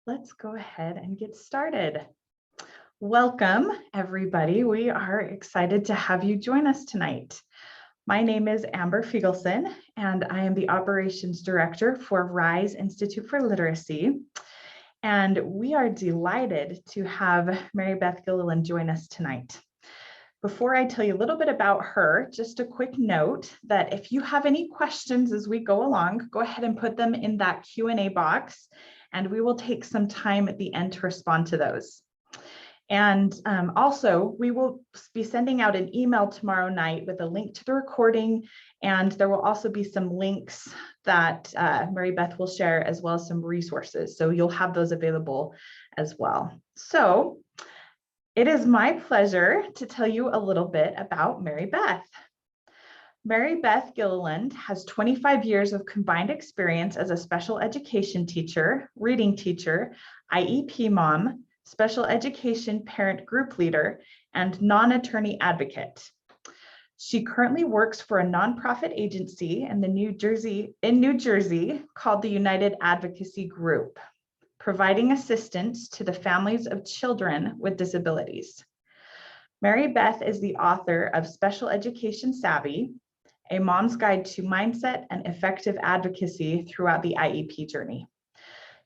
let's go ahead and get started. Welcome, everybody. We are excited to have you join us tonight. My name is Amber Fiegelson, and I am the Operations Director for RISE Institute for Literacy. And we are delighted to have Mary Beth Gilliland join us tonight. Before I tell you a little bit about her, just a quick note that if you have any questions as we go along, go ahead and put them in that Q&A box, and we will take some time at the end to respond to those. And also, we will be sending out an email tomorrow night with a link to the recording, and there will also be some links that Mary Beth will share, as well as some resources. So you'll have those available as well. So it is my pleasure to tell you a little bit about Mary Beth. Mary Beth Gilliland has 25 years of combined experience as a special education teacher, reading teacher, IEP mom, special education parent group leader, and non-attorney advocate. She currently works for a nonprofit agency in New Jersey called the United Advocacy Group, providing assistance to the families of children with disabilities. Mary Beth is the author of Special Education Savvy, A Mom's Guide to Mindset and Effective Advocacy Throughout the IEP Journey.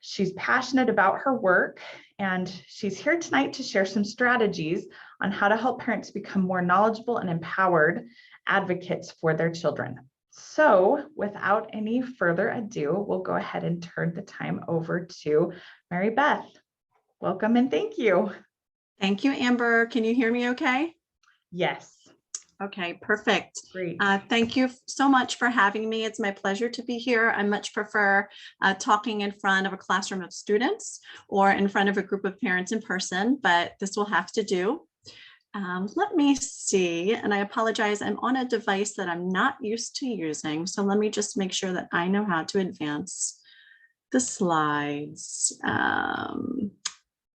She's passionate about her work, and she's here tonight to share some strategies on how to help parents become more knowledgeable and empowered advocates for their children. So without any further ado, we'll go ahead and turn the time over to Mary Beth. Welcome and thank you. Thank you, Amber. Can you hear me okay? Yes. Okay, perfect. Great. Thank you so much for having me. It's my pleasure to be here. I much prefer talking in front of a classroom of students or in front of a group of parents in person, but this will have to do. Let me see, and I apologize, I'm on a device that I'm not used to using. So let me just make sure that I know how to advance the slides.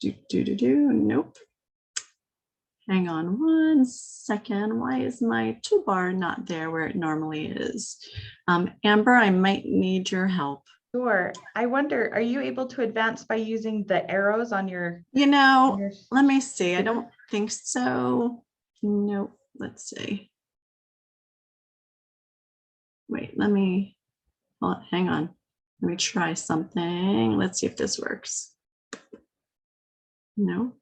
Nope. Hang on one second. Why is my toolbar not there where it normally is? Amber, I might need your help. Sure. I wonder, are you able to advance by using the arrows on your? Let me see. I don't think so. Nope. Let's see. Wait, hang on. Let me try something. Let's see if this works. No.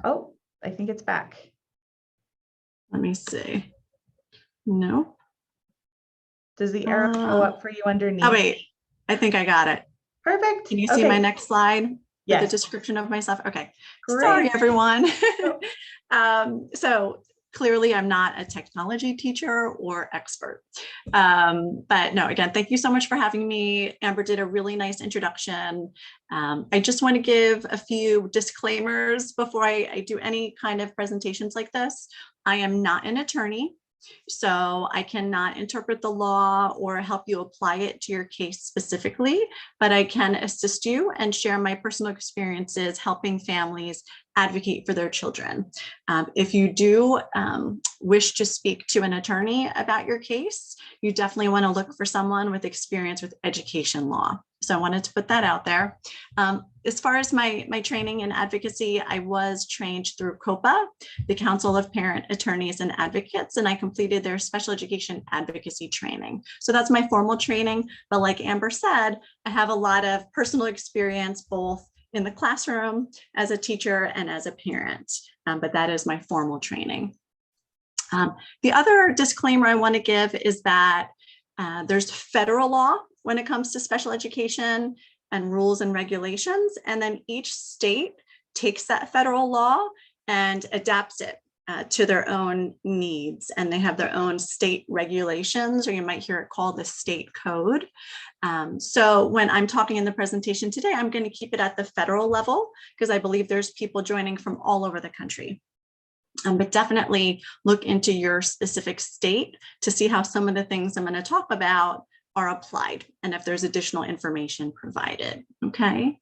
Oh, I think it's back. Let me see. No. Does the arrow show up for you underneath? Oh, wait. I think I got it. Perfect. Can you see my next slide? Yes. With the description of myself? Okay. Great. Sorry, everyone. So clearly I'm not a technology teacher or expert. But no, again, thank you so much for having me. Amber did a really nice introduction. I just want to give a few disclaimers before I do any kind of presentations like this. I am not an attorney, so I cannot interpret the law or help you apply it to your case specifically, but I can assist you and share my personal experiences helping families advocate for their children. If you do wish to speak to an attorney about your case, you definitely want to look for someone with experience with education law. So I wanted to put that out there. As far as my training in advocacy, I was trained through COPA, the Council of Parent Attorneys and Advocates, and I completed their special education advocacy training. So that's my formal training. But like Amber said, I have a lot of personal experience, both in the classroom as a teacher and as a parent, but that is my formal training. The other disclaimer I want to give is that there's federal law when it comes to special education and rules and regulations, and then each state takes that federal law and adapts it to their own needs, and they have their own state regulations, or you might hear it called the state code. So when I'm talking in the presentation today, I'm going to keep it at the federal level because I believe there's people joining from all over the country. But definitely look into your specific state to see how some of the things I'm going to talk about are applied and if there's additional information provided. Okay,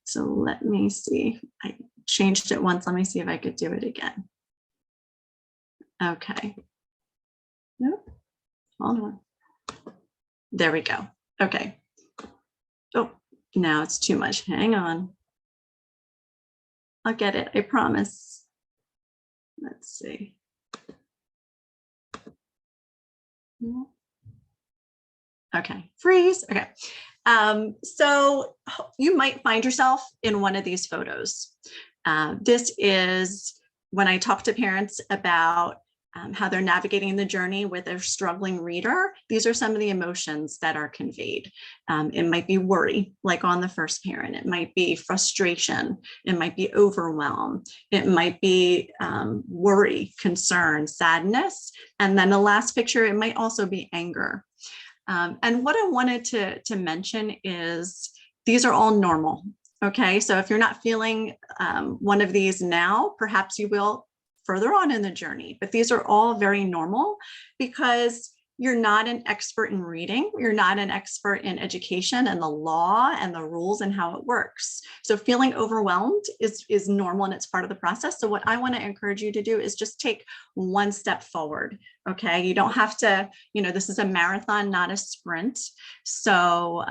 so let me see. I changed it once. Let me see if I could do it again. Okay. Nope. Hold on. There we go. Okay. Oh, now it's too much. Hang on. I'll get it, I promise. Let's see. Okay, freeze. Okay. So you might find yourself in one of these photos. This is when I talk to parents about how they're navigating the journey with a struggling reader. These are some of the emotions that are conveyed. It might be worry, like on the first parent. It might be frustration. It might be overwhelm. It might be worry, concern, sadness. And then the last picture, it might also be anger. And what I wanted to mention is these are all normal. Okay, so if you're not feeling one of these now, perhaps you will further on in the journey, but these are all very normal because you're not an expert in reading. You're not an expert in education and the law and the rules and how it works. So feeling overwhelmed is normal and it's part of the process. So what I want to encourage you to do is just take one step forward. Okay, you don't have to, this is a marathon, not a sprint. So,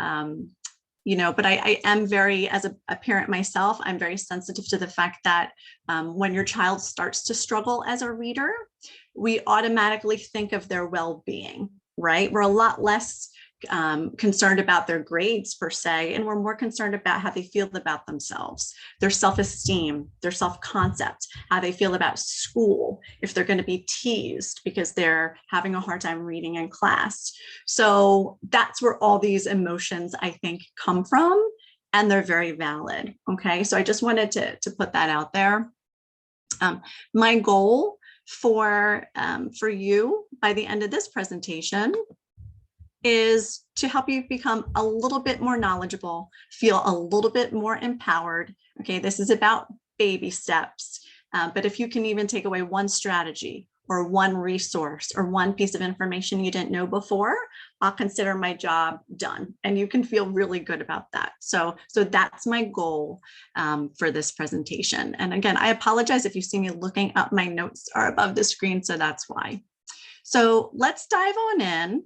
but I am very, as a parent myself, I'm very sensitive to the fact that when your child starts to struggle as a reader, we automatically think of their well-being, right? We're a lot less concerned about their grades per se, and we're more concerned about how they feel about themselves, their self-esteem, their self-concept, how they feel about school, if they're going to be teased because they're having a hard time reading in class. So that's where all these emotions, I think, come from, and they're very valid. Okay, so I just wanted to put that out there. My goal for you by the end of this presentation is to help you become a little bit more knowledgeable, feel a little bit more empowered. Okay, this is about baby steps, but if you can even take away one strategy or one resource or one piece of information you didn't know before, I'll consider my job done, and you can feel really good about that. So that's my goal for this presentation. And again, I apologize if you see me looking up, my notes are above the screen, so that's why. So let's dive on in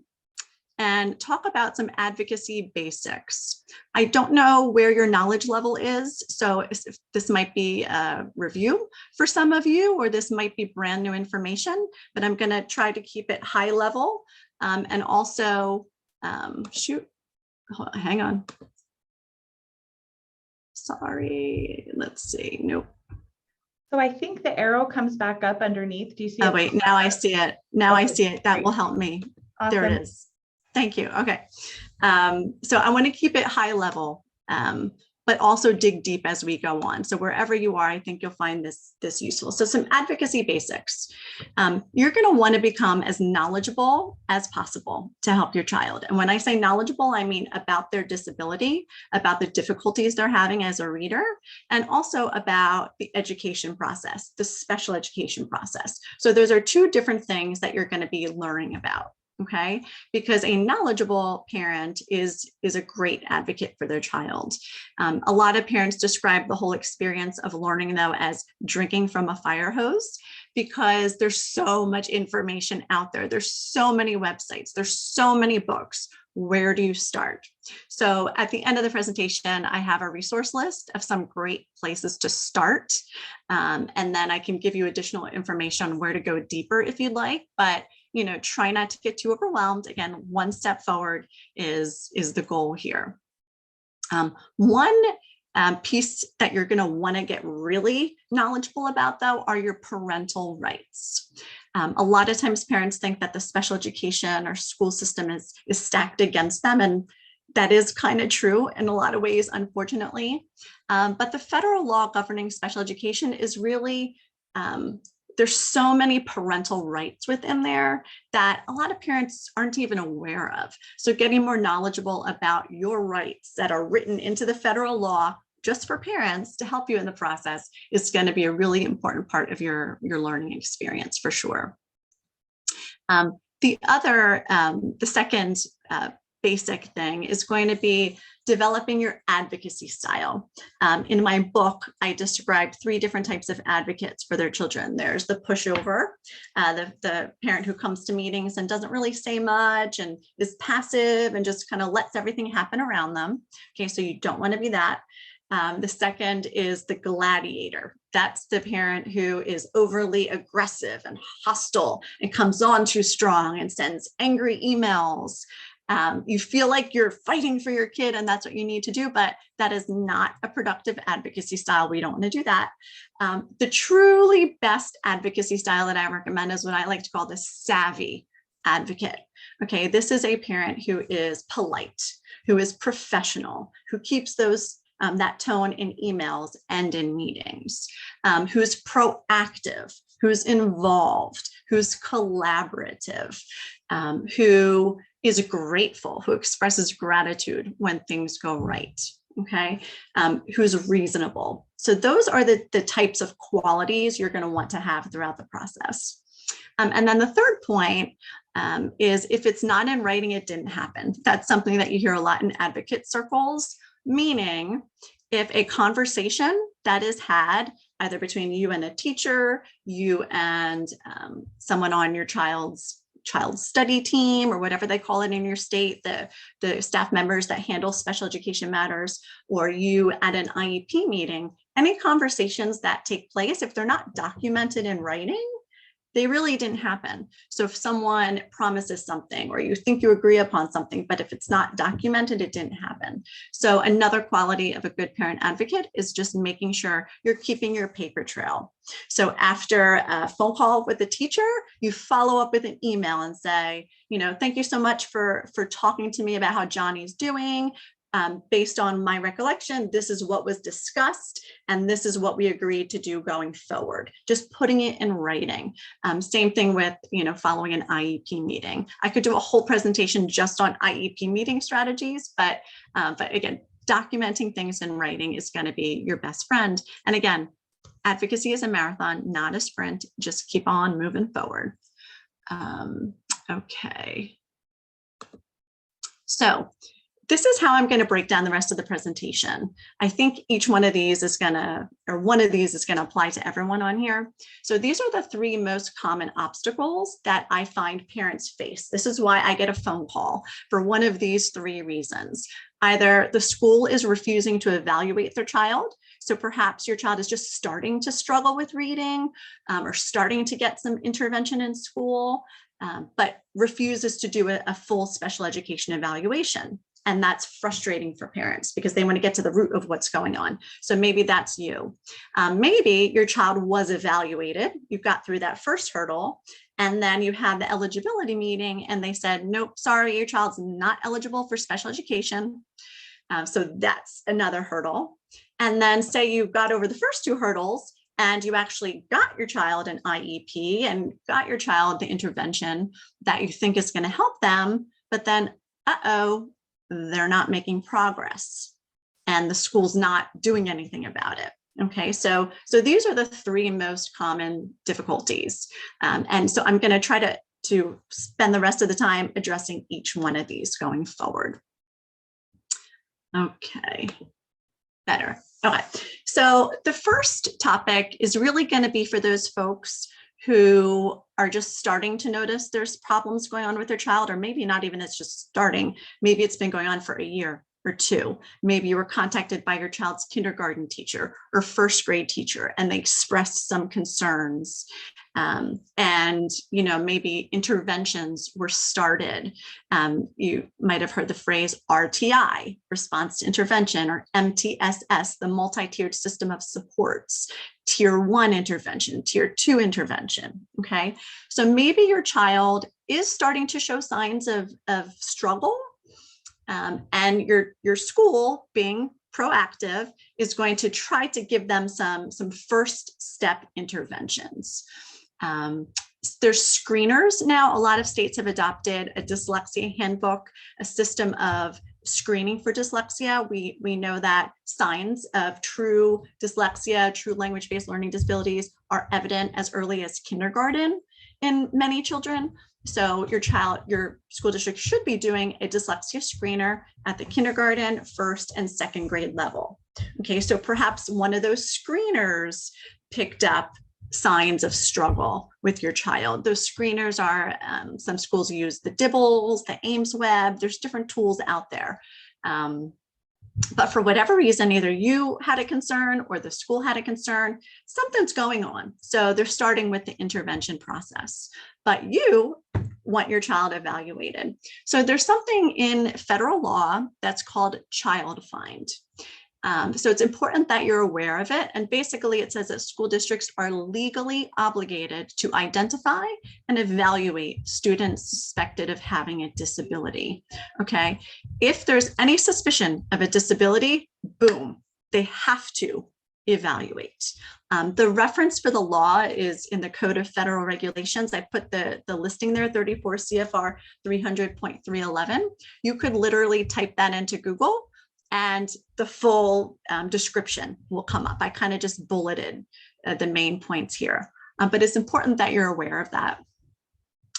and talk about some advocacy basics. I don't know where your knowledge level is, so this might be a review for some of you, or this might be brand new information, but I'm gonna try to keep it high level. And also, hang on. Sorry, let's see, nope. So I think the arrow comes back up underneath. Do you see it? Oh wait, now I see it. Now I see it. That will help me. Awesome. There it is. Thank you. Okay. So I want to keep it high level, but also dig deep as we go on. So wherever you are, I think you'll find this useful. So some advocacy basics. You're going to want to become as knowledgeable as possible to help your child. And when I say knowledgeable, I mean about their disability, about the difficulties they're having as a reader, and also about the education process, the special education process. So those are two different things that you're going to be learning about. Okay, because a knowledgeable parent is a great advocate for their child. A lot of parents describe the whole experience of learning, though, as drinking from a fire hose, because there's so much information out there. There's so many websites. There's so many books. Where do you start? So at the end of the presentation, I have a resource list of some great places to start. And then I can give you additional information on where to go deeper if you'd like, but try not to get too overwhelmed. Again, one step forward is the goal here. One piece that you're going to want to get really knowledgeable about, though, are your parental rights. A lot of times parents think that the special education or school system is stacked against them, and that is kind of true in a lot of ways, unfortunately. But the federal law governing special education is really there's so many parental rights within there that a lot of parents aren't even aware of. So getting more knowledgeable about your rights that are written into the federal law just for parents to help you in the process is going to be a really important part of your learning experience for sure. The second basic thing is going to be developing your advocacy style. In my book, I described 3 different types of advocates for their children. There's the pushover, the parent who comes to meetings and doesn't really say much and is passive and just kind of lets everything happen around them. Okay, so you don't want to be that. The second is the gladiator. That's the parent who is overly aggressive and hostile and comes on too strong and sends angry emails. You feel like you're fighting for your kid and that's what you need to do, but that is not a productive advocacy style. We don't want to do that. The truly best advocacy style that I recommend is what I like to call the savvy advocate. Okay, this is a parent who is polite, who is professional, who keeps that tone in emails and in meetings, who's proactive, who's involved, who's collaborative, who is grateful, who expresses gratitude when things go right, okay, who's reasonable. So those are the types of qualities you're going to want to have throughout the process. And then the third point is if it's not in writing, it didn't happen. That's something that you hear a lot in advocate circles, meaning if a conversation that is had either between you and a teacher, you and someone on your child's study team or whatever they call it in your state, the staff members that handle special education matters, or you at an IEP meeting, any conversations that take place, if they're not documented in writing, they really didn't happen. So if someone promises something or you think you agree upon something, but if it's not documented, it didn't happen. So another quality of a good parent advocate is just making sure you're keeping your paper trail. So after a phone call with the teacher, you follow up with an email and say, thank you so much for talking to me about how Johnny's doing. Based on my recollection, this is what was discussed, and this is what we agreed to do going forward. Just putting it in writing. Same thing with, following an IEP meeting. I could do a whole presentation just on IEP meeting strategies, but again, documenting things in writing is going to be your best friend. And again, advocacy is a marathon, not a sprint. Just keep on moving forward. Okay. So this is how I'm going to break down the rest of the presentation. I think each one of these is going to apply to everyone on here. So these are the three most common obstacles that I find parents face. This is why I get a phone call for one of these three reasons. Either the school is refusing to evaluate their child. So perhaps your child is just starting to struggle with reading or starting to get some intervention in school, but refuses to do a full special education evaluation. And that's frustrating for parents because they want to get to the root of what's going on. So maybe that's you. Maybe your child was evaluated. You got through that first hurdle, and then you had the eligibility meeting and they said, nope, sorry, your child's not eligible for special education. So that's another hurdle. And then say you got over the first two hurdles and you actually got your child an IEP and got your child the intervention that you think is going to help them, but then, they're not making progress and the school's not doing anything about it. Okay, so these are the three most common difficulties. And so I'm going to try to spend the rest of the time addressing each one of these going forward. Okay, better. Okay, so the first topic is really going to be for those folks who are just starting to notice there's problems going on with their child, or maybe not even it's just starting. Maybe it's been going on for a year or two. Maybe you were contacted by your child's kindergarten teacher or first grade teacher, and they expressed some concerns. And, maybe interventions were started. You might have heard the phrase RTI, response to intervention, or MTSS, the multi-tiered system of supports, tier 1 intervention, tier 2 intervention. Okay. So maybe your child is starting to show signs of struggle. And your school, being proactive, is going to try to give them some first step interventions. There's screeners now. A lot of states have adopted a dyslexia handbook, a system of screening for dyslexia. We know that signs of true dyslexia, true language-based learning disabilities are evident as early as kindergarten in many children. So your school district should be doing a dyslexia screener at the kindergarten, first and second grade level. Okay, so perhaps one of those screeners picked up signs of struggle with your child. Those screeners are, some schools use the Dibbles, the Ames Web. There's different tools out there. But for whatever reason, either you had a concern or the school had a concern, something's going on. So they're starting with the intervention process, but you want your child evaluated. So there's something in federal law that's called child find. So it's important that you're aware of it. And basically it says that school districts are legally obligated to identify and evaluate students suspected of having a disability. Okay. If there's any suspicion of a disability, boom, they have to evaluate. The reference for the law is in the Code of Federal Regulations. I put the listing there, 34 CFR 300.311. You could literally type that into Google and the full description will come up. I kind of just bulleted the main points here, but it's important that you're aware of that.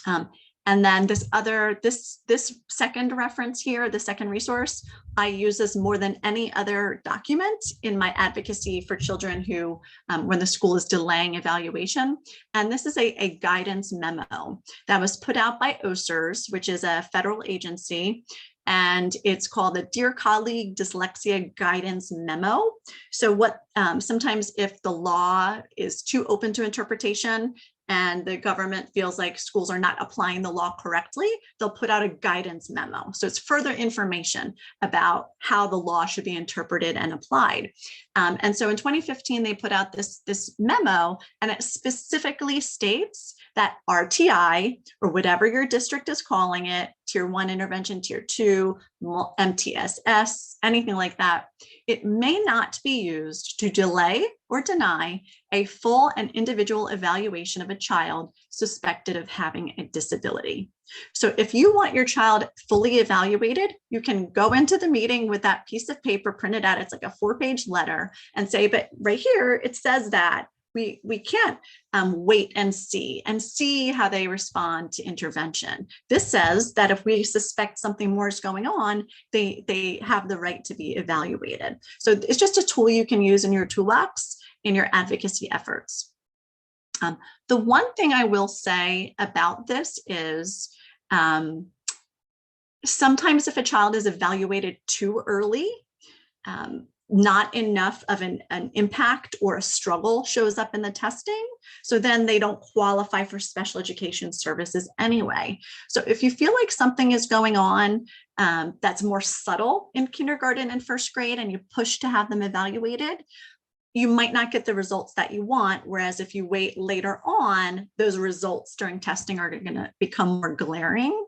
And then this second reference here, the second resource, I use this more than any other document in my advocacy for children who, when the school is delaying evaluation. And this is a guidance memo that was put out by OSERS, which is a federal agency. And it's called the Dear Colleague Dyslexia Guidance Memo. So what sometimes if the law is too open to interpretation and the government feels like schools are not applying the law correctly, they'll put out a guidance memo. So it's further information about how the law should be interpreted and applied. And so in 2015, they put out this memo, and it specifically states that RTI, or whatever your district is calling it, Tier 1 intervention, Tier 2, MTSS, anything like that, it may not be used to delay or deny a full and individual evaluation of a child suspected of having a disability. So if you want your child fully evaluated, you can go into the meeting with that piece of paper printed out. It's like a 4-page letter and say, but right here, it says that we can't wait and see how they respond to intervention. This says that if we suspect something more is going on, they have the right to be evaluated. So it's just a tool you can use in your toolbox in your advocacy efforts. The one thing I will say about this is sometimes if a child is evaluated too early, not enough of an impact or a struggle shows up in the testing. So then they don't qualify for special education services anyway. So if you feel like something is going on that's more subtle in kindergarten and first grade and you push to have them evaluated, you might not get the results that you want. Whereas if you wait later on, those results during testing are going to become more glaring.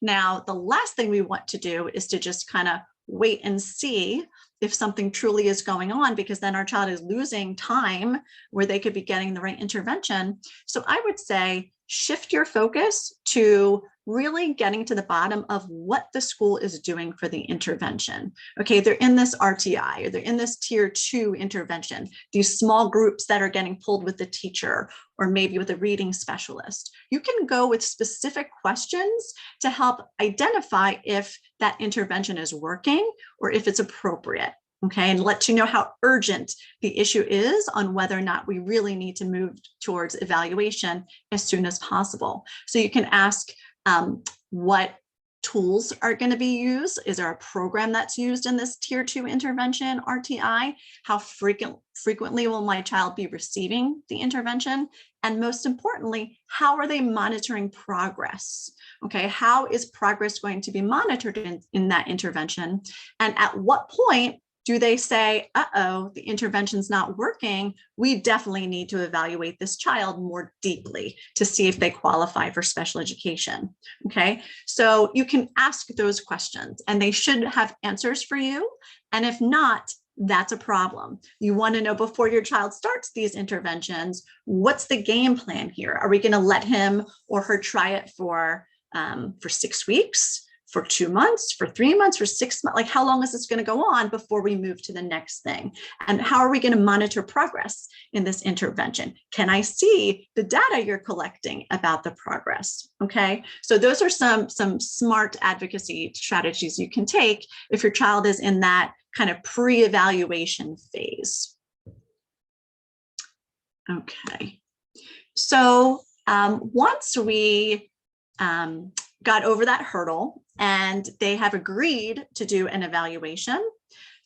Now, the last thing we want to do is to just kind of wait and see if something truly is going on, because then our child is losing time where they could be getting the right intervention. So I would say shift your focus to really getting to the bottom of what the school is doing for the intervention. Okay, they're in this RTI, or they're in this Tier 2 intervention, these small groups that are getting pulled with the teacher, or maybe with a reading specialist. You can go with specific questions to help identify if that intervention is working or if it's appropriate. Okay, and let you know how urgent the issue is on whether or not we really need to move towards evaluation as soon as possible. So you can ask what tools are going to be used. Is there a program that's used in this Tier 2 intervention, RTI? How frequently will my child be receiving the intervention? And most importantly, how are they monitoring progress? Okay, how is progress going to be monitored in that intervention? And at what point do they say, uh-oh, the intervention's not working? We definitely need to evaluate this child more deeply to see if they qualify for special education. Okay, so you can ask those questions and they should have answers for you. And if not, that's a problem. You want to know before your child starts these interventions, what's the game plan here? Are we going to let him or her try it for 6 weeks? For 2 months, for 3 months, for 6 months, like how long is this going to go on before we move to the next thing? And how are we going to monitor progress in this intervention? Can I see the data you're collecting about the progress? Okay, so those are some smart advocacy strategies you can take if your child is in that kind of pre-evaluation phase. Okay, so once we got over that hurdle and they have agreed to do an evaluation,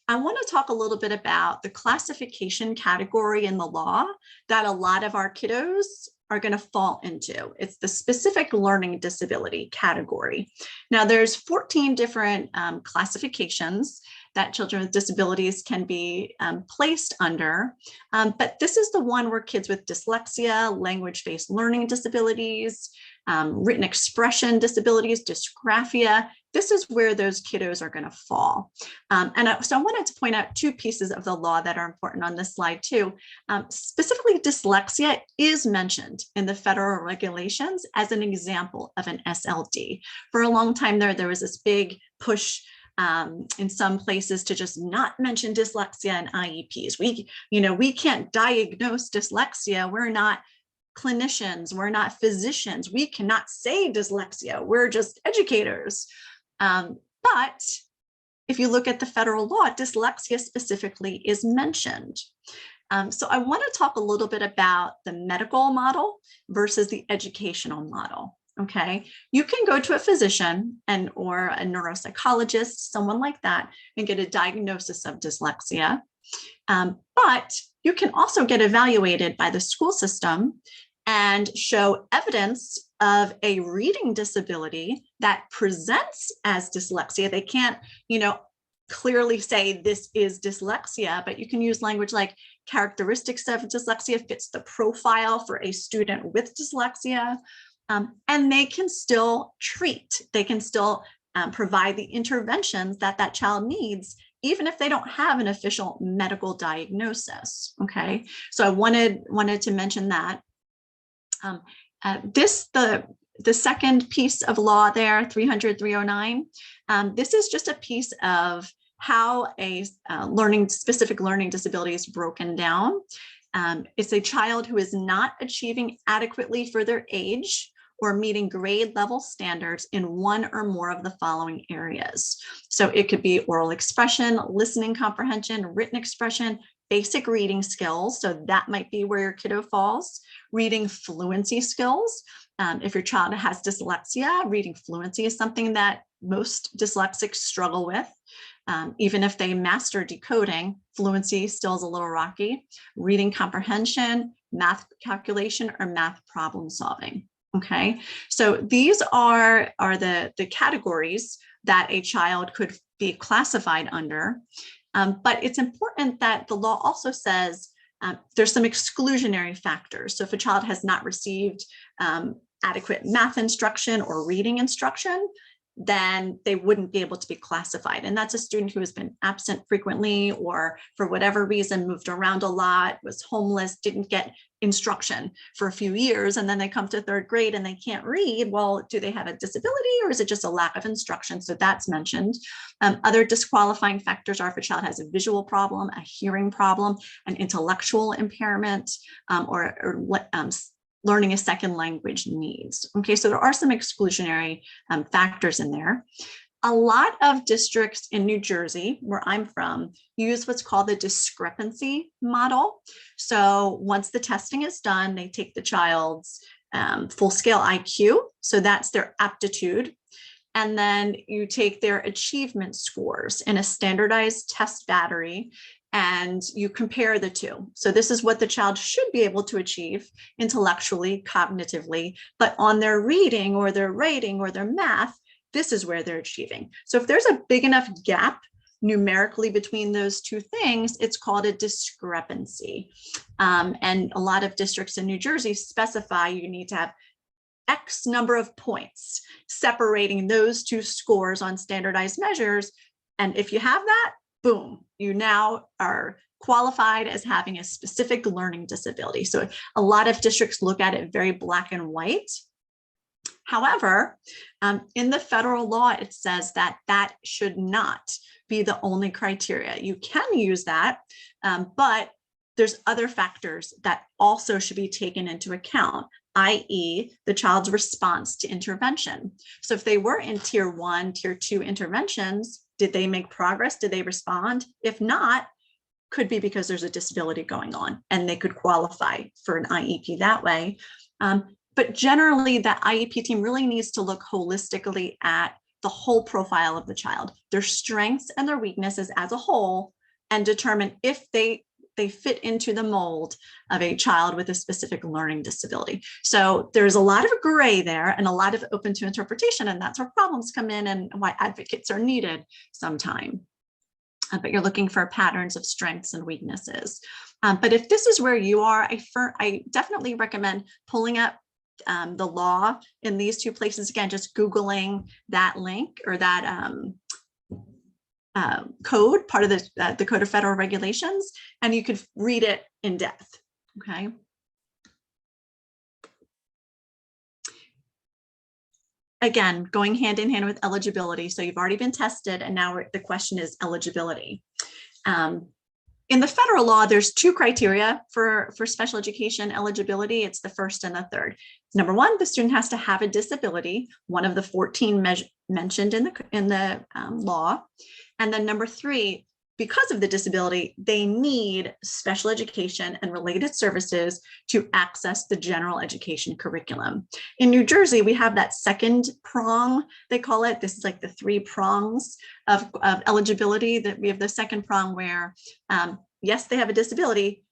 I want to talk a little bit about the classification category in the law that a lot of our kiddos are going to fall into. It's the specific learning disability category. Now, there's 14 different classifications that children with disabilities can be placed under. But this is the one where kids with dyslexia, language-based learning disabilities, written expression disabilities, dysgraphia, this is where those kiddos are going to fall. So I wanted to point out two pieces of the law that are important on this slide too. Specifically, dyslexia is mentioned in the federal regulations as an example of an SLD. For a long time there was this big push in some places to just not mention dyslexia in IEPs. We can't diagnose dyslexia. We're not clinicians. We're not physicians. We cannot say dyslexia. We're just educators. But if you look at the federal law, dyslexia specifically is mentioned. So I want to talk a little bit about the medical model versus the educational model. Okay, you can go to a physician or a neuropsychologist, someone like that, and get a diagnosis of dyslexia. But you can also get evaluated by the school system and show evidence of a reading disability that presents as dyslexia. They can't, clearly say this is dyslexia, but you can use language like characteristics of dyslexia fits the profile for a student with dyslexia. And they can still treat, they can still provide the interventions that child needs, even if they don't have an official medical diagnosis. Okay, so I wanted to mention that. The second piece of law there, 300-309, this is just a piece of how a specific learning disability is broken down. It's a child who is not achieving adequately for their age or meeting grade level standards in one or more of the following areas. So it could be oral expression, listening comprehension, written expression, basic reading skills. So that might be where your kiddo falls. Reading fluency skills. If your child has dyslexia, reading fluency is something that most dyslexics struggle with. Even if they master decoding, fluency still is a little rocky. Reading comprehension, math calculation, or math problem solving. Okay, so these are the categories that a child could be classified under. But it's important that the law also says there's some exclusionary factors. So if a child has not received adequate math instruction or reading instruction, then they wouldn't be able to be classified. And that's a student who has been absent frequently or for whatever reason moved around a lot, was homeless, didn't get instruction for a few years, and then they come to third grade and they can't read. Well, do they have a disability or is it just a lack of instruction? So that's mentioned. Other disqualifying factors are if a child has a visual problem, a hearing problem, an intellectual impairment, or learning a second language needs. Okay, so there are some exclusionary factors in there. A lot of districts in New Jersey, where I'm from, use what's called the discrepancy model. So once the testing is done, they take the child's full scale IQ. So that's their aptitude. And then you take their achievement scores in a standardized test battery and you compare the two. So this is what the child should be able to achieve intellectually, cognitively, but on their reading or their writing or their math, this is where they're achieving. So if there's a big enough gap numerically between those two things, it's called a discrepancy. And a lot of districts in New Jersey specify you need to have X number of points separating those two scores on standardized measures. And if you have that, boom, you now are qualified as having a specific learning disability. So a lot of districts look at it very black and white. However, in the federal law, it says that that should not be the only criteria. You can use that, but there's other factors that also should be taken into account, i.e. the child's response to intervention. So if they were in tier 1, tier 2 interventions, did they make progress? Did they respond? If not, could be because there's a disability going on and they could qualify for an IEP that way. But generally, that IEP team really needs to look holistically at the whole profile of the child, their strengths and their weaknesses as a whole, and determine if they fit into the mold of a child with a specific learning disability. So there's a lot of gray there and a lot of open to interpretation, and that's where problems come in and why advocates are needed sometime. But you're looking for patterns of strengths and weaknesses. But if this is where you are, I definitely recommend pulling up the law in these two places. Again, just Googling that link or that code, part of the Code of Federal Regulations, and you could read it in depth, okay? Again, going hand in hand with eligibility. So you've already been tested, and now the question is eligibility. In the federal law, there's two criteria for special education eligibility. It's the first and the third. Number one, the student has to have a disability, one of the 14 mentioned in the law. And then number three, because of the disability, they need special education and related services to access the general education curriculum. In New Jersey, we have that second prong, they call it. This is like the 3 prongs of eligibility. That we have the second prong where, yes, they have a disability.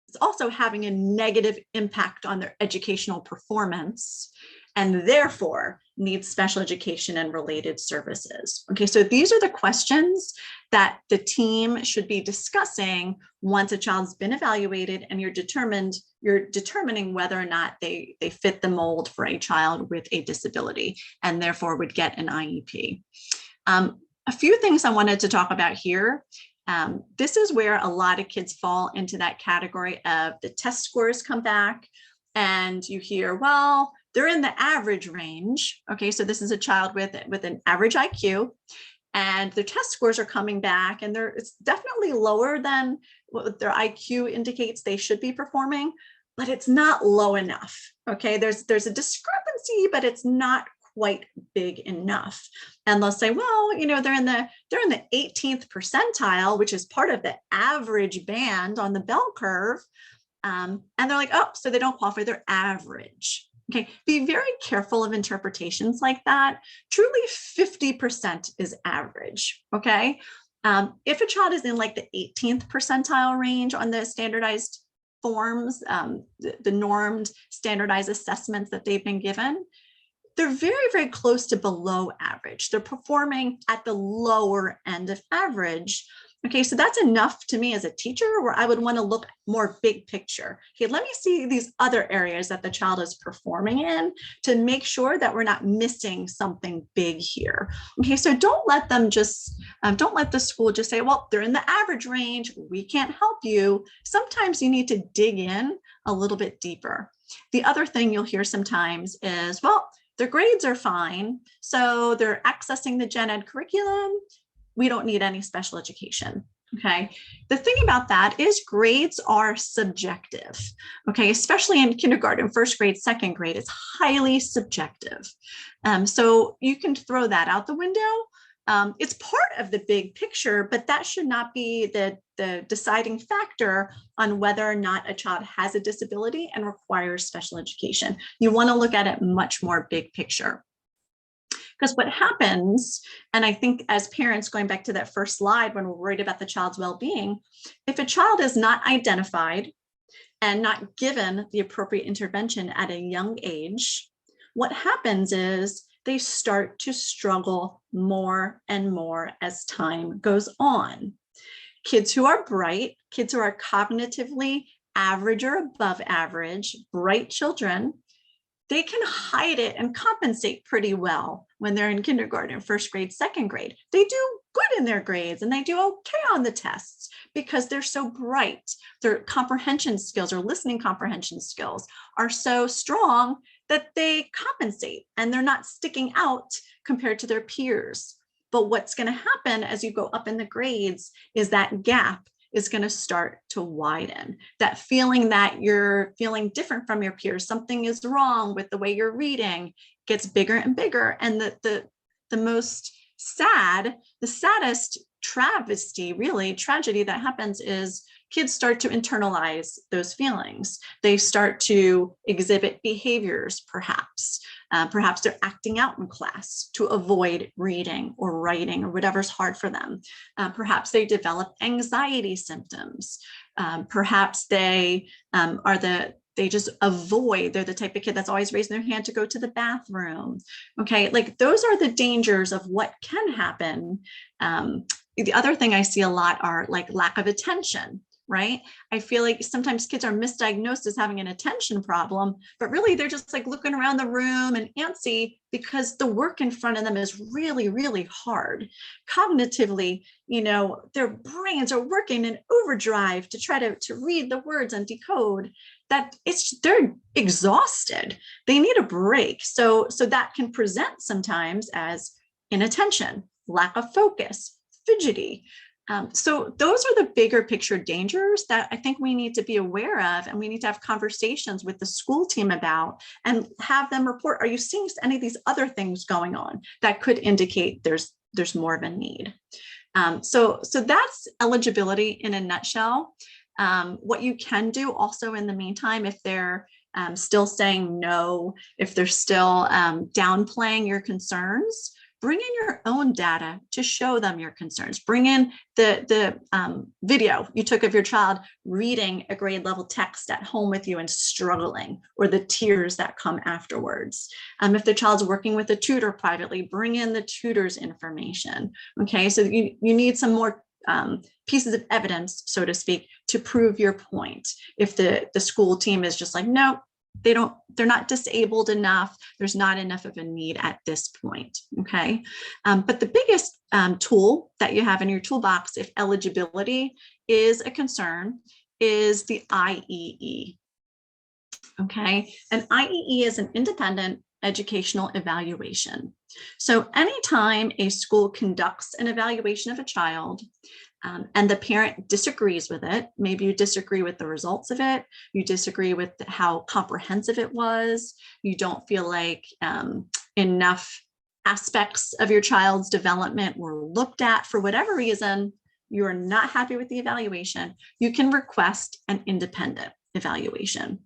It's also having a negative impact on their educational performance, and therefore needs special education and related services. Okay, so these are the questions that the team should be discussing once a child's been evaluated and you're determining whether or not they fit the mold for a child with a disability and therefore would get an IEP. A few things I wanted to talk about here. This is where a lot of kids fall into that category of the test scores come back and you hear, well, they're in the average range. Okay, so this is a child with an average IQ, and their test scores are coming back, and it's definitely lower than what their IQ indicates they should be performing, but it's not low enough. Okay, there's a discrepancy, but it's not quite big enough. And they'll say, well, you know, they're in the 18th percentile, which is part of the average band on the bell curve. And they're like, oh, so they don't qualify, they're average. Okay, be very careful of interpretations like that. Truly 50% is average, okay? If a child is in like the 18th percentile range on the standardized forms, the normed standardized assessments that they've been given, they're very, very close to below average. They're performing at the lower end of average. Okay, so that's enough to me as a teacher where I would want to look more big picture. Okay, let me see these other areas that the child is performing in to make sure that we're not missing something big here. Okay, so don't let the school just say, well, they're in the average range, we can't help you. Sometimes you need to dig in a little bit deeper. The other thing you'll hear sometimes is, well, their grades are fine, so they're accessing the gen ed curriculum. We don't need any special education, okay? The thing about that is grades are subjective, okay? Especially in kindergarten, first grade, second grade, it's highly subjective. So you can throw that out the window. It's part of the big picture, but that should not be the deciding factor on whether or not a child has a disability and requires special education. You wanna look at it much more big picture. Because what happens, and I think as parents, going back to that first slide, when we're worried about the child's well-being, if a child is not identified and not given the appropriate intervention at a young age, what happens is they start to struggle more and more as time goes on. Kids who are bright, kids who are cognitively average or above average, bright children, they can hide it and compensate pretty well when they're in kindergarten, first grade, second grade. They do good in their grades and they do okay on the tests because they're so bright. Their comprehension skills or listening comprehension skills are so strong that they compensate and they're not sticking out compared to their peers. But what's going to happen as you go up in the grades is that gap is going to start to widen. That feeling that you're feeling different from your peers, something is wrong with the way you're reading, gets bigger and bigger. And the most sad, the saddest tragedy that happens is kids start to internalize those feelings. They start to exhibit behaviors, perhaps. Perhaps they're acting out in class to avoid reading or writing or whatever's hard for them. Perhaps they develop anxiety symptoms. Perhaps they they just avoid, they're the type of kid that's always raising their hand to go to the bathroom. Okay, like those are the dangers of what can happen. The other thing I see a lot are like lack of attention, right? I feel like sometimes kids are misdiagnosed as having an attention problem, but really they're just like looking around the room and antsy because the work in front of them is really, really hard. Cognitively, their brains are working in overdrive to try to read the words and decode that. They're exhausted. They need a break. So that can present sometimes as inattention, lack of focus, fidgety. So those are the bigger picture dangers that I think we need to be aware of, and we need to have conversations with the school team about and have them report, are you seeing any of these other things going on that could indicate there's more of a need? So that's eligibility in a nutshell. What you can do also in the meantime, if they're still saying no, if they're still downplaying your concerns, bring in your own data to show them your concerns. Bring in the video you took of your child reading a grade level text at home with you and struggling, or the tears that come afterwards. If the child's working with a tutor privately, bring in the tutor's information. Okay, so you need some more pieces of evidence, so to speak, to prove your point. If the school team is just like, no, they're not disabled enough, there's not enough of a need at this point. Okay, but the biggest tool that you have in your toolbox, if eligibility is a concern, is the IEE. Okay, an IEE is an independent educational evaluation. So anytime a school conducts an evaluation of a child, and the parent disagrees with it, maybe you disagree with the results of it, you disagree with how comprehensive it was, you don't feel like enough aspects of your child's development were looked at for whatever reason, you are not happy with the evaluation, you can request an independent evaluation.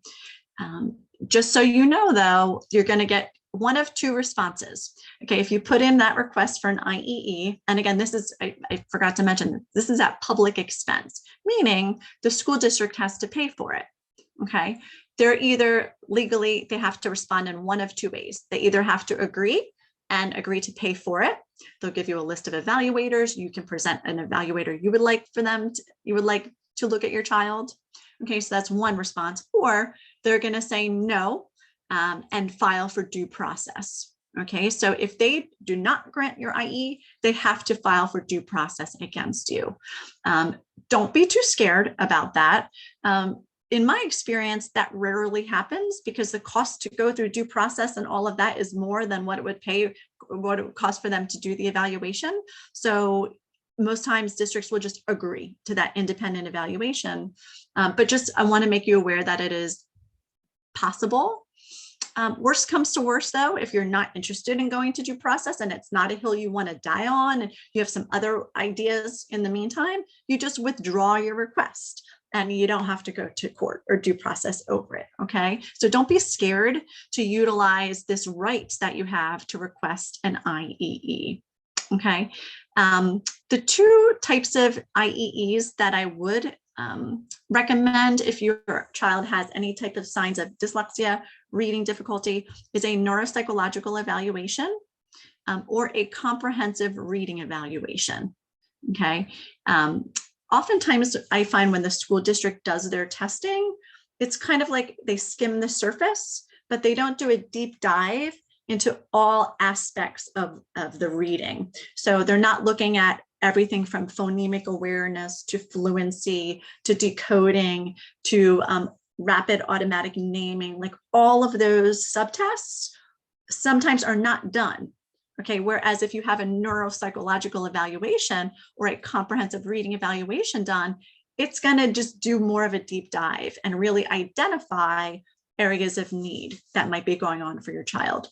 Just so you know, though, you're going to get one of two responses. Okay, if you put in that request for an IEE, and again, this is, I forgot to mention, this is at public expense, meaning the school district has to pay for it. Okay, they're either legally, they have to respond in one of two ways. They either have to agree to pay for it. They'll give you a list of evaluators. You can present an evaluator you would like to look at your child. Okay, so that's one response. Or they're going to say no and file for due process. Okay, so if they do not grant your IE, they have to file for due process against you. Don't be too scared about that. In my experience, that rarely happens because the cost to go through due process and all of that is more than what it would cost for them to do the evaluation. So most times districts will just agree to that independent evaluation. But just, I want to make you aware that it is possible. Worst comes to worst, though, if you're not interested in going to due process and it's not a hill you want to die on and you have some other ideas in the meantime, you just withdraw your request and you don't have to go to court or due process over it. Okay, so don't be scared to utilize this right that you have to request an IEE. Okay, the two types of IEEs that I would recommend if your child has any type of signs of dyslexia, reading difficulty, is a neuropsychological evaluation or a comprehensive reading evaluation. Okay. Oftentimes I find when the school district does their testing, it's kind of like they skim the surface, but they don't do a deep dive into all aspects of the reading. So they're not looking at everything from phonemic awareness to fluency to decoding to rapid automatic naming. Like all of those subtests sometimes are not done. Okay, whereas if you have a neuropsychological evaluation or a comprehensive reading evaluation done, it's going to just do more of a deep dive and really identify areas of need that might be going on for your child.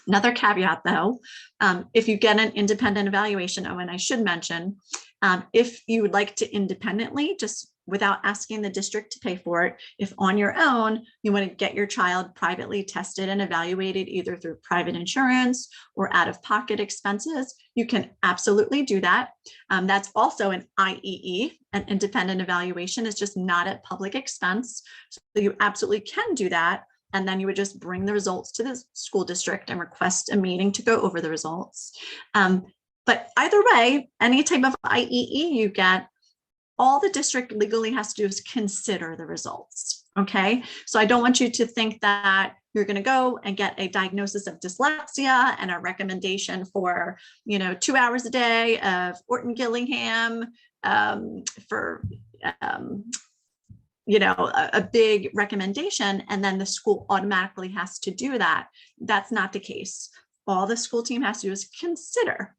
Another caveat though, if you get an independent evaluation, oh, and I should mention, if you would like to independently, just without asking the district to pay for it, if on your own, you want to get your child privately tested and evaluated either through private insurance or out-of-pocket expenses, you can absolutely do that. That's also an IEE, an independent evaluation. Is just not at public expense. So you absolutely can do that. And then you would just bring the results to the school district and request a meeting to go over the results. But either way, any type of IEE you get, all the district legally has to do is consider the results. Okay, so I don't want you to think that you're going to go and get a diagnosis of dyslexia and a recommendation for, 2 hours a day of Orton Gillingham for a big recommendation, and then the school automatically has to do that. That's not the case. All the school team has to do is consider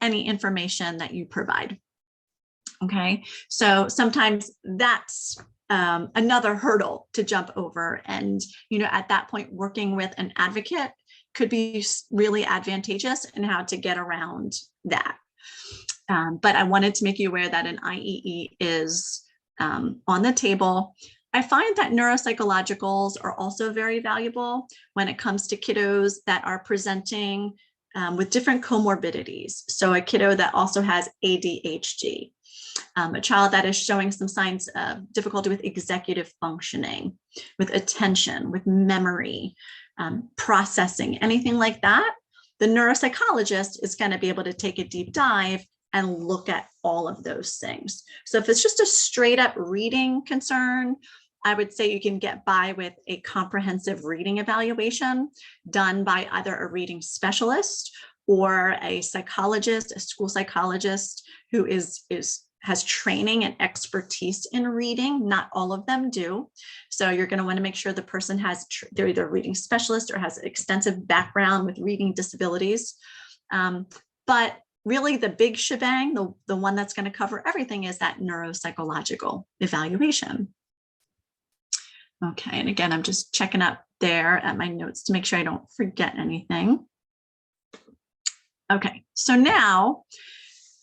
any information that you provide. Okay, so sometimes that's another hurdle to jump over. And, at that point, working with an advocate could be really advantageous in how to get around that. But I wanted to make you aware that an IEE is on the table. I find that neuropsychologicals are also very valuable when it comes to kiddos that are presenting with different comorbidities. So a kiddo that also has ADHD, a child that is showing some signs of difficulty with executive functioning, with attention, with memory, processing, anything like that. The neuropsychologist is going to be able to take a deep dive and look at all of those things. So if it's just a straight up reading concern, I would say you can get by with a comprehensive reading evaluation done by either a reading specialist or a psychologist, a school psychologist who has training and expertise in reading. Not all of them do. So you're going to want to make sure the person they're either a reading specialist or has extensive background with reading disabilities. But really the big shebang, the one that's going to cover everything, is that neuropsychological evaluation. Okay, and again, I'm just checking up there at my notes to make sure I don't forget anything. Okay, so now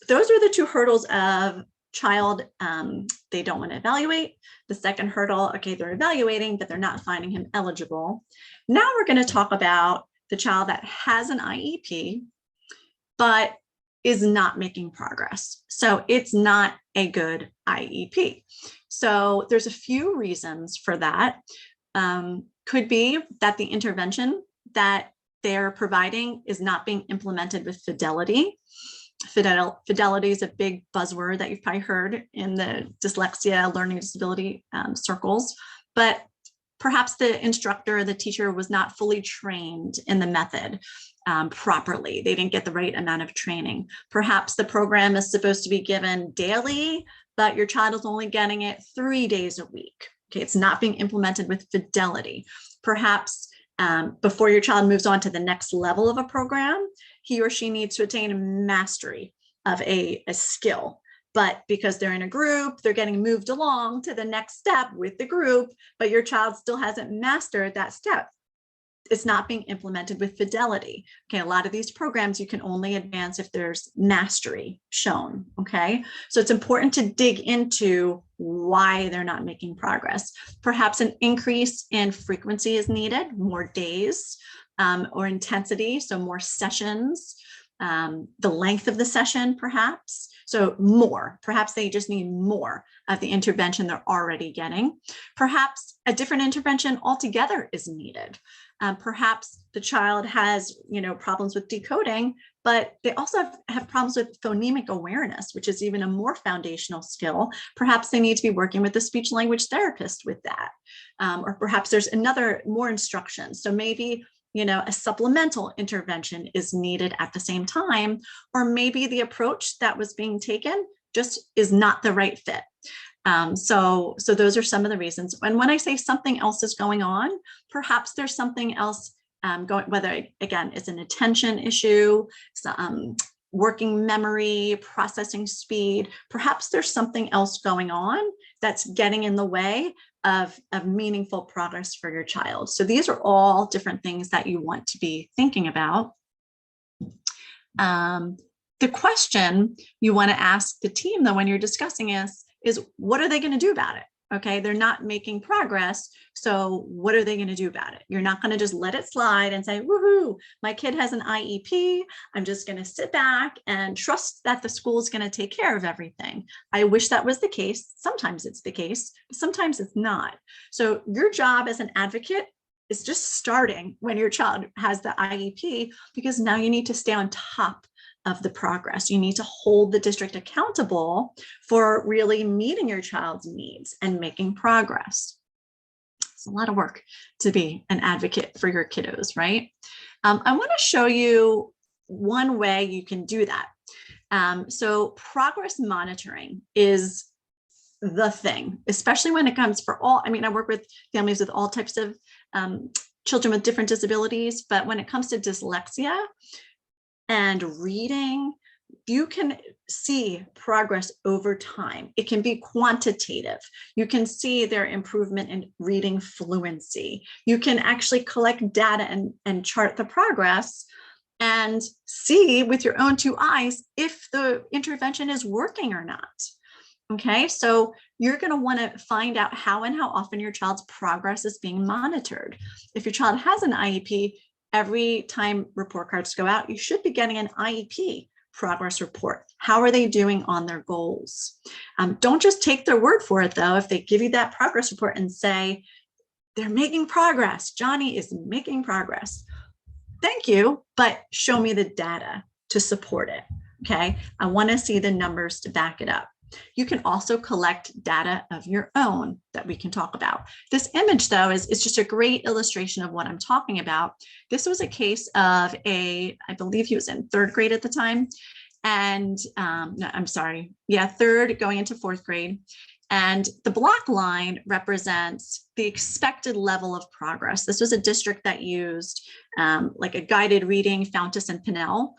those are the two hurdles of child they don't want to evaluate. The second hurdle, okay, they're evaluating, but they're not finding him eligible. Now we're going to talk about the child that has an IEP, but is not making progress. So it's not a good IEP. So there's a few reasons for that. Could be that the intervention that they're providing is not being implemented with fidelity. Fidelity is a big buzzword that you've probably heard in the dyslexia, learning disability circles, but perhaps the instructor or the teacher was not fully trained in the method properly. They didn't get the right amount of training. Perhaps the program is supposed to be given daily, but your child is only getting it 3 days a week. Okay, it's not being implemented with fidelity. Perhaps before your child moves on to the next level of a program, he or she needs to attain mastery of a skill. But because they're in a group, they're getting moved along to the next step with the group, but your child still hasn't mastered that step. It's not being implemented with fidelity. Okay, a lot of these programs you can only advance if there's mastery shown. Okay, so it's important to dig into why they're not making progress. Perhaps an increase in frequency is needed, more days or intensity, so more sessions, the length of the session perhaps. So more, perhaps they just need more of the intervention they're already getting. Perhaps a different intervention altogether is needed. Perhaps the child has, problems with decoding, but they also have problems with phonemic awareness, which is even a more foundational skill. Perhaps they need to be working with a speech language therapist with that. Or perhaps there's more instruction. So maybe a supplemental intervention is needed at the same time, or maybe the approach that was being taken just is not the right fit. So those are some of the reasons. And when I say something else is going on, perhaps there's something else going, whether again, it's an attention issue, working memory, processing speed. Perhaps there's something else going on that's getting in the way of meaningful progress for your child. So these are all different things that you want to be thinking about. The question you want to ask the team, though, when you're discussing is what are they going to do about it? Okay, they're not making progress. So what are they going to do about it? You're not going to just let it slide and say, woohoo, my kid has an IEP. I'm just going to sit back and trust that the school is going to take care of everything. I wish that was the case. Sometimes it's the case, but sometimes it's not. So your job as an advocate is just starting when your child has the IEP, because now you need to stay on top of the progress. You need to hold the district accountable for really meeting your child's needs and making progress. It's a lot of work to be an advocate for your kiddos, right? I want to show you one way you can do that. So progress monitoring is the thing, especially when it comes for all, I mean, I work with families with all types of children with different disabilities, but when it comes to dyslexia and reading, you can see progress over time. It can be quantitative. You can see their improvement in reading fluency. You can actually collect data and chart the progress and see with your own two eyes if the intervention is working or not. Okay, so you're going to want to find out how and how often your child's progress is being monitored. If your child has an IEP, every time report cards go out, you should be getting an IEP progress report. How are they doing on their goals? Don't just take their word for it, though. If they give you that progress report and say, they're making progress, Johnny is making progress. Thank you, but show me the data to support it. Okay, I want to see the numbers to back it up. You can also collect data of your own that we can talk about. This image, though, is just a great illustration of what I'm talking about. This was a case of I believe he was in 3rd grade at the time. And no, I'm sorry. Yeah, 3rd going into 4th grade. And the black line represents the expected level of progress. This was a district that used like a guided reading, Fountas and Pinnell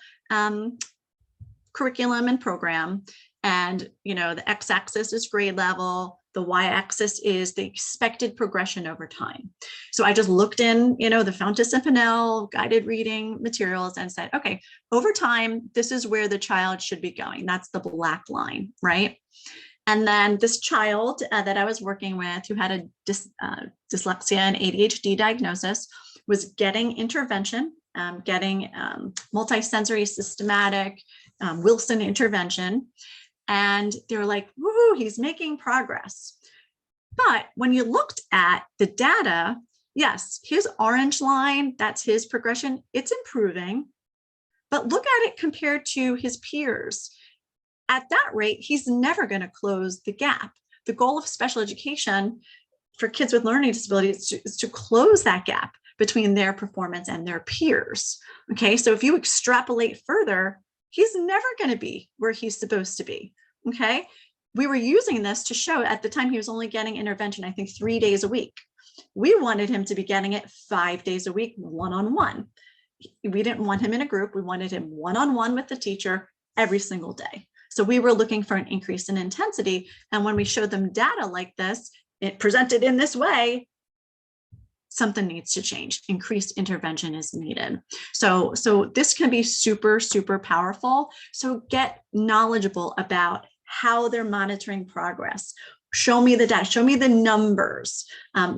curriculum and program. And, you know, the x-axis is grade level, the y-axis is the expected progression over time. So I just looked in, you know, the Fountas and Pinnell guided reading materials and said, okay, over time, this is where the child should be going. That's the black line, right? And then this child that I was working with who had a dyslexia and ADHD diagnosis was getting intervention, getting multisensory systematic Wilson intervention. And they were like, woohoo, he's making progress. But when you looked at the data, yes, his orange line, that's his progression, it's improving. But look at it compared to his peers. At that rate, he's never going to close the gap. The goal of special education for kids with learning disabilities is to close that gap between their performance and their peers. Okay, so if you extrapolate further, he's never going to be where he's supposed to be. Okay, we were using this to show at the time he was only getting intervention, I think 3 days a week. We wanted him to be getting it 5 days a week, one-on-one. We didn't want him in a group. We wanted him one-on-one with the teacher every single day. So we were looking for an increase in intensity. And when we showed them data like this, it presented in this way, something needs to change. Increased intervention is needed. So this can be super, super powerful. So get knowledgeable about how they're monitoring progress. Show me the data, show me the numbers.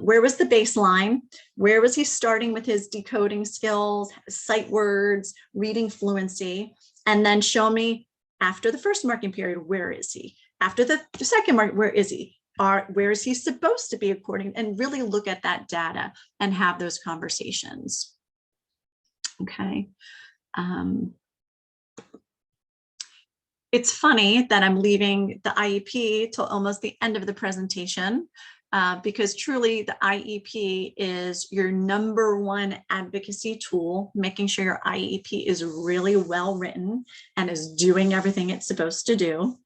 Where was the baseline? Where was he starting with his decoding skills, sight words, reading fluency? And then show me after the first marking period, where is he? After the second mark, where is he? Where is he supposed to be according, and really look at that data and have those conversations. Okay. It's funny that I'm leaving the IEP till almost the end of the presentation because truly the IEP is your #1 advocacy tool, making sure your IEP is really well written and is doing everything it's supposed to do.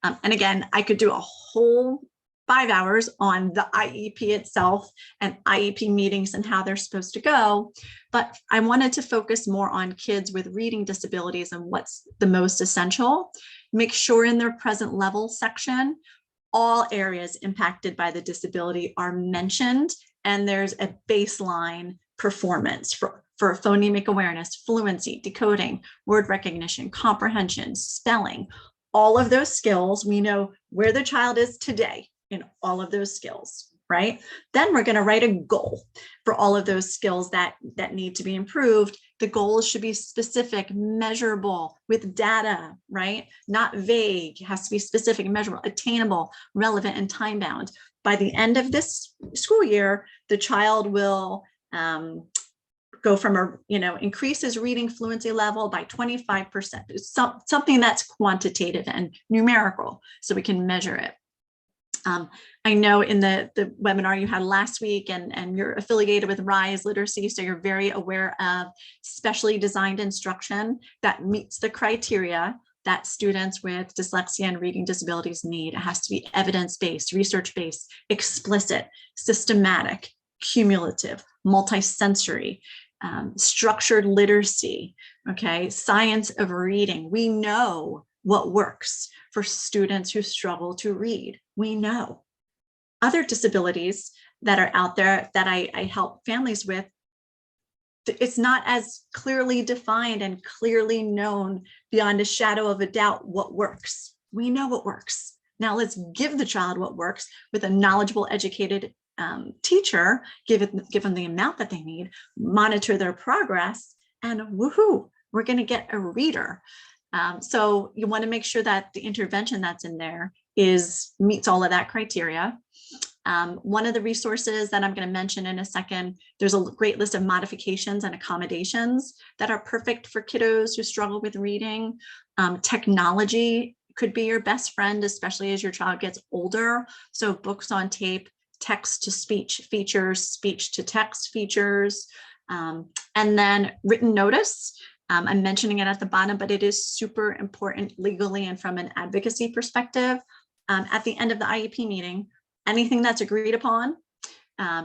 And again, I could do a whole 5 hours on the IEP itself and IEP meetings and how they're supposed to go. But I wanted to focus more on kids with reading disabilities and what's the most essential. Make sure in their present level section, all areas impacted by the disability are mentioned, and there's a baseline performance for phonemic awareness, fluency, decoding, word recognition, comprehension, spelling, all of those skills. We know where the child is today in all of those skills, right? Then we're going to write a goal for all of those skills that need to be improved. The goals should be specific, measurable, with data, right? Not vague. It has to be specific, measurable, attainable, relevant, and time bound. By the end of this school year, the child will go from increase his reading fluency level by 25%. It's something that's quantitative and numerical, so we can measure it. I know in the webinar you had last week, and you're affiliated with RISE Literacy, so you're very aware of specially designed instruction that meets the criteria that students with dyslexia and reading disabilities need. It has to be evidence-based, research-based, explicit, systematic, cumulative, multisensory, structured literacy, okay, science of reading. We know what works for students who struggle to read. We know. Other disabilities that are out there that I help families with, it's not as clearly defined and clearly known beyond a shadow of a doubt what works. We know what works. Now let's give the child what works with a knowledgeable, educated teacher, give them the amount that they need, monitor their progress, and woohoo, we're going to get a reader. So you want to make sure that the intervention that's in there meets all of that criteria. One of the resources that I'm going to mention in a second, there's a great list of modifications and accommodations that are perfect for kiddos who struggle with reading. Technology could be your best friend, especially as your child gets older. So books on tape, text to speech features, speech to text features, and then written notice. I'm mentioning it at the bottom, but it is super important legally and from an advocacy perspective. At the end of the IEP meeting, anything that's agreed upon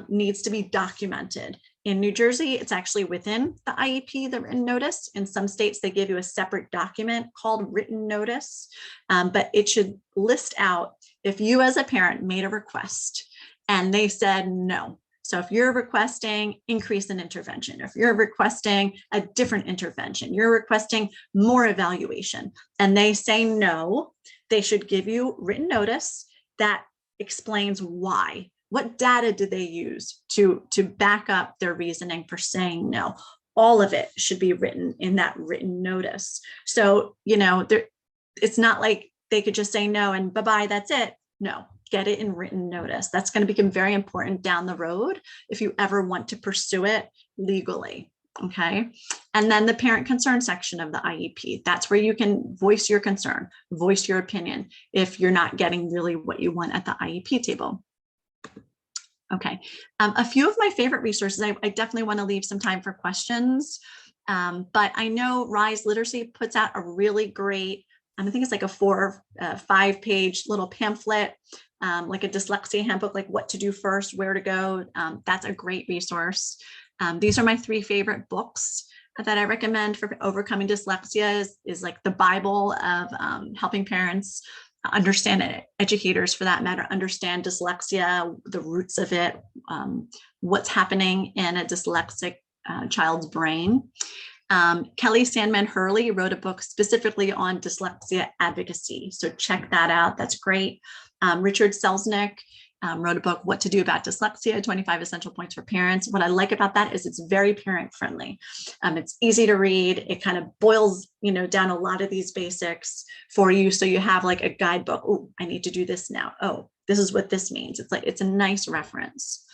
needs to be documented. In New Jersey, it's actually within the IEP, the written notice. In some states, they give you a separate document called written notice, but it should list out if you as a parent made a request and they said no. So if you're requesting increase in intervention, if you're requesting a different intervention, you're requesting more evaluation, and they say no, they should give you written notice that explains why. What data did they use to back up their reasoning for saying no? All of it should be written in that written notice. So, it's not like they could just say no and bye-bye, that's it. No. Get it in written notice. That's going to become very important down the road if you ever want to pursue it legally. Okay. And then the parent concern section of the IEP. That's where you can voice your concern, voice your opinion if you're not getting really what you want at the IEP table. Okay. A few of my favorite resources, I definitely want to leave some time for questions. But I know RISE Literacy puts out a really great, I think it's like a 4 or 5 page little pamphlet, like a dyslexia handbook, like what to do first, where to go. That's a great resource. These are my 3 favorite books that I recommend for overcoming dyslexia is like the Bible of helping parents understand it, educators for that matter, understand dyslexia, the roots of it, what's happening in a dyslexic child's brain. Kelly Sandman Hurley wrote a book specifically on dyslexia advocacy. So check that out. That's great. Richard Selznick wrote a book, What to Do About Dyslexia, 25 Essential Points for Parents. What I like about that is it's very parent friendly. It's easy to read. It kind of boils, down a lot of these basics for you. So you have like a guidebook. Oh, I need to do this now. Oh, this is what this means. It's a nice reference.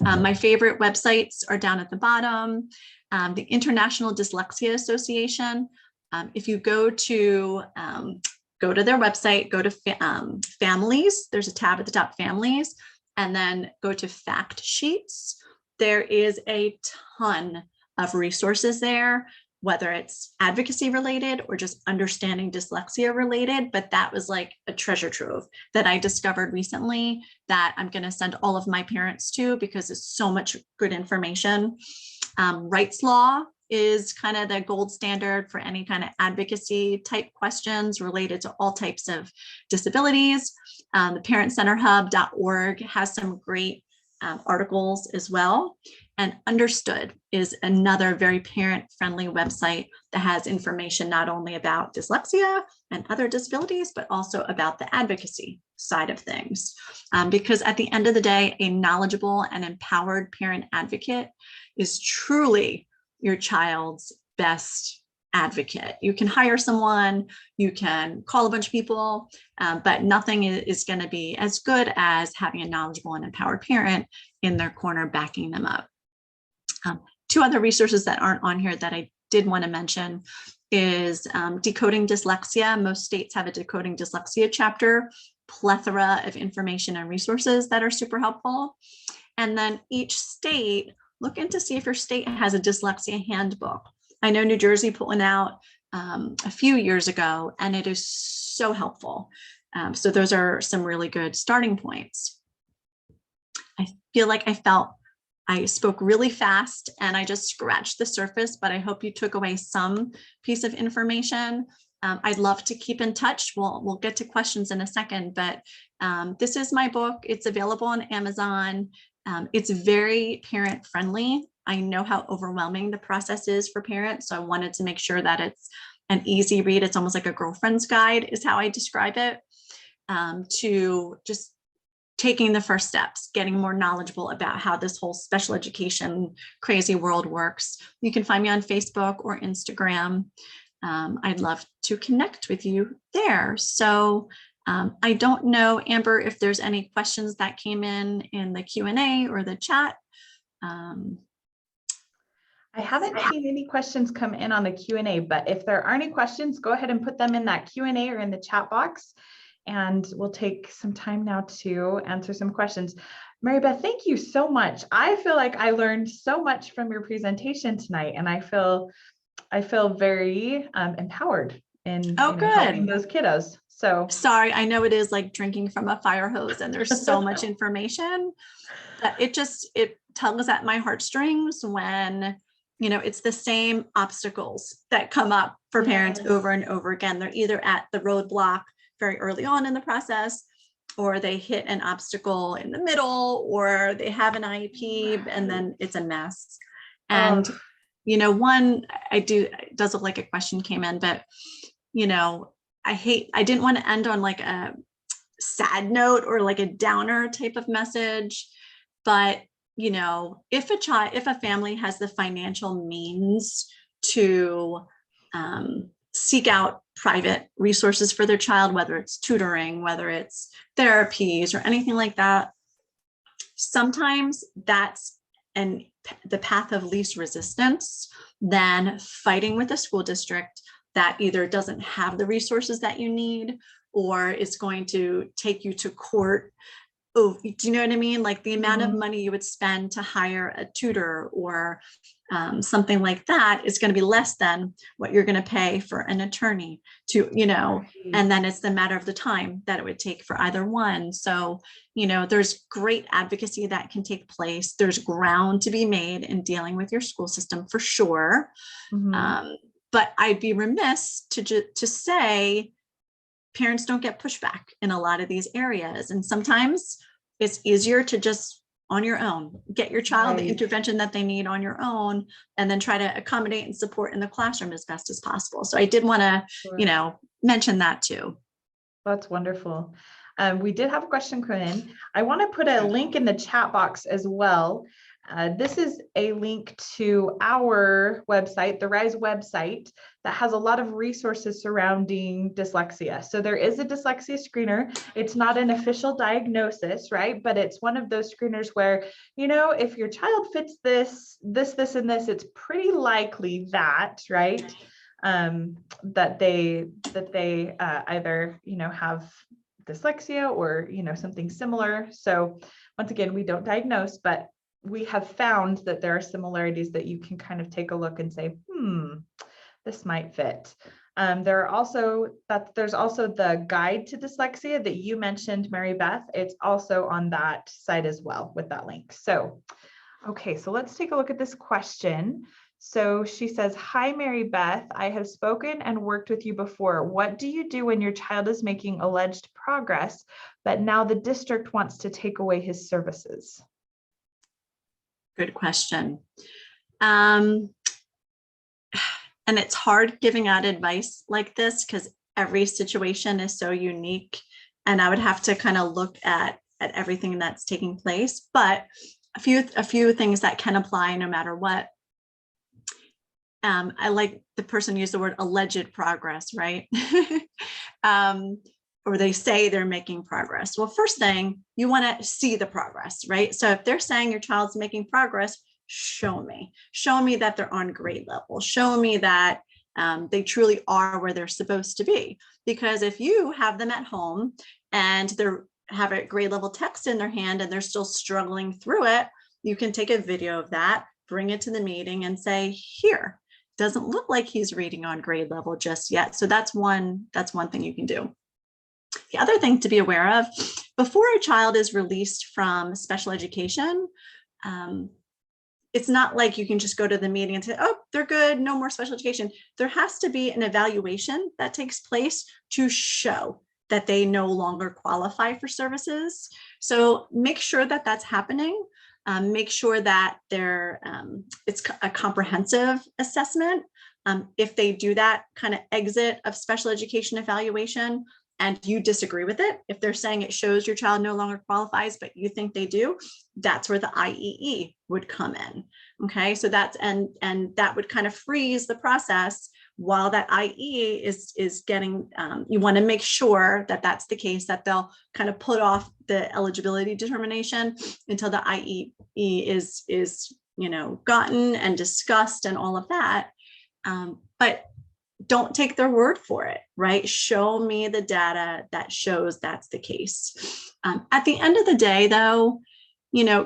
My favorite websites are down at the bottom. The International Dyslexia Association. If you go to their website, go to families, there's a tab at the top, families, and then go to fact sheets. There is a ton of resources there whether it's advocacy related or just understanding dyslexia related. But that was like a treasure trove that I discovered recently that I'm going to send all of my parents to, because it's so much good information. Rights law is kind of the gold standard for any kind of advocacy type questions related to all types of disabilities. The parentcenterhub.org has some great articles as well. And Understood is another very parent-friendly website that has information not only about dyslexia and other disabilities, but also about the advocacy side of things. Because at the end of the day, a knowledgeable and empowered parent advocate is truly your child's best advocate. You can hire someone, you can call a bunch of people, but nothing is going to be as good as having a knowledgeable and empowered parent in their corner backing them up. Two other resources that aren't on here that I did want to mention is Decoding Dyslexia. Most states have a Decoding Dyslexia chapter, plethora of information and resources that are super helpful. And then each state, look into see if your state has a dyslexia handbook. I know New Jersey put one out a few years ago, and it is so helpful. So those are some really good starting points. I feel like I spoke really fast and I just scratched the surface, but I hope you took away some piece of information. I'd love to keep in touch. We'll get to questions in a second, but this is my book. It's available on Amazon. It's very parent friendly. I know how overwhelming the process is for parents, so I wanted to make sure that it's an easy read. It's almost like a girlfriend's guide is how I describe it, to just taking the first steps, getting more knowledgeable about how this whole special education crazy world works. You can find me on Facebook or Instagram. I'd love to connect with you there. So I don't know, Amber, if there's any questions that came in the Q&A or the chat. I haven't seen any questions come in on the Q&A, but if there are any questions, go ahead and put them in that Q&A or in the chat box. And we'll take some time now to answer some questions. Mary Beth, thank you so much. I feel like I learned so much from your presentation tonight, and I feel very empowered in helping those kiddos. So sorry, I know it is like drinking from a fire hose, and there's so much information, but it tugs at my heartstrings when it's the same obstacles that come up for parents over and over again. They're either at the roadblock very early on in the process, or they hit an obstacle in the middle, or they have an IEP and then it's a mess. And, one, it does look like a question came in, but, I didn't want to end on like a sad note or like a downer type of message, but, if a family has the financial means to seek out private resources for their child, whether it's tutoring, whether it's therapies or anything like that, sometimes that's the path of least resistance than fighting with a school district that either doesn't have the resources that you need or is going to take you to court. Oh, do you know what I mean? Like the amount of money you would spend to hire a tutor or something like that is going to be less than what you're going to pay for an attorney to, and then it's the matter of the time that it would take for either one. So, there's great advocacy that can take place. There's ground to be made in dealing with your school system for sure. But I'd be remiss to say parents don't get pushback in a lot of these areas. And sometimes it's easier to just on your own, get your child the intervention that they need on your own, and then try to accommodate and support in the classroom as best as possible. So I did want to, mention that too. That's wonderful. We did have a question come in. I want to put a link in the chat box as well. This is a link to our website, the RISE website, that has a lot of resources surrounding dyslexia. So there is a dyslexia screener. It's not an official diagnosis, right? But it's one of those screeners where, if your child fits this, and this, it's pretty likely that, right? That they either, have dyslexia or, something similar. So once again, we don't diagnose, but we have found that there are similarities that you can kind of take a look and say, this might fit. There's also the guide to dyslexia that you mentioned, Mary Beth. It's also on that site as well with that link. So, okay, so let's take a look at this question. So she says, hi, Mary Beth, I have spoken and worked with you before. What do you do when your child is making alleged progress, but now the district wants to take away his services? Good question. And it's hard giving out advice like this because every situation is so unique. And I would have to kind of look at everything that's taking place. But a few things that can apply no matter what. I like the person used the word alleged progress, right? Or they say they're making progress. Well, first thing, you want to see the progress, right? So if they're saying your child's making progress, show me that they're on grade level. Show me that they truly are where they're supposed to be. Because if you have them at home and they have a grade level text in their hand and they're still struggling through it, you can take a video of that, bring it to the meeting and say, here, doesn't look like he's reading on grade level just yet. So that's one thing you can do. The other thing to be aware of, before a child is released from special education, it's not like you can just go to the meeting and say, oh, they're good, no more special education. There has to be an evaluation that takes place to show that they no longer qualify for services. So make sure that that's happening. Make sure that it's a comprehensive assessment. If they do that kind of exit of special education evaluation and you disagree with it, if they're saying it shows your child no longer qualifies, but you think they do, that's where the IEE would come in. Okay, so that's, and that would kind of freeze the process while that IE is getting, you want to make sure that that's the case, that they'll kind of put off the eligibility determination until the IE is gotten and discussed and all of that. But don't take their word for it, right? Show me the data that shows that's the case. At the end of the day, though,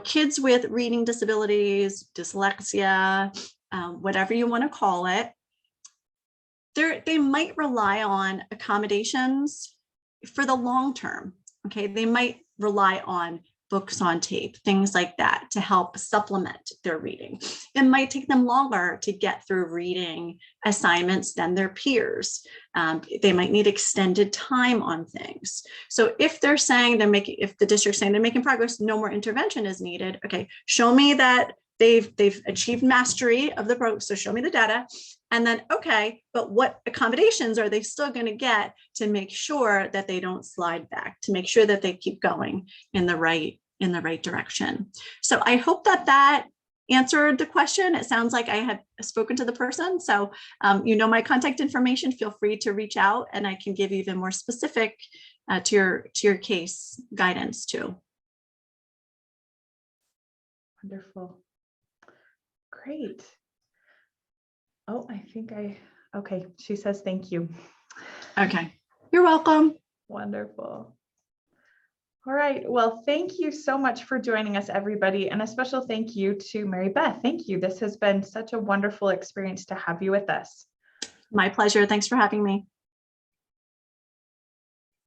kids with reading disabilities, dyslexia, whatever you want to call it, they might rely on accommodations for the long term. Okay, they might rely on books on tape, things like that to help supplement their reading. It might take them longer to get through reading assignments than their peers. They might need extended time on things. So if they're saying if the district's saying they're making progress, no more intervention is needed. Okay, show me that they've achieved mastery of the program. So show me the data. And then, okay, but what accommodations are they still going to get to make sure that they don't slide back, to make sure that they keep going in the right direction? So I hope that answered the question. It sounds like I had spoken to the person. So my contact information, feel free to reach out and I can give you even more specific to your case guidance too. Wonderful. Great. Oh, okay. She says, thank you. Okay. You're welcome. Wonderful. All right. Well, thank you so much for joining us, everybody. And a special thank you to Mary Beth. Thank you. This has been such a wonderful experience to have you with us. My pleasure. Thanks for having me.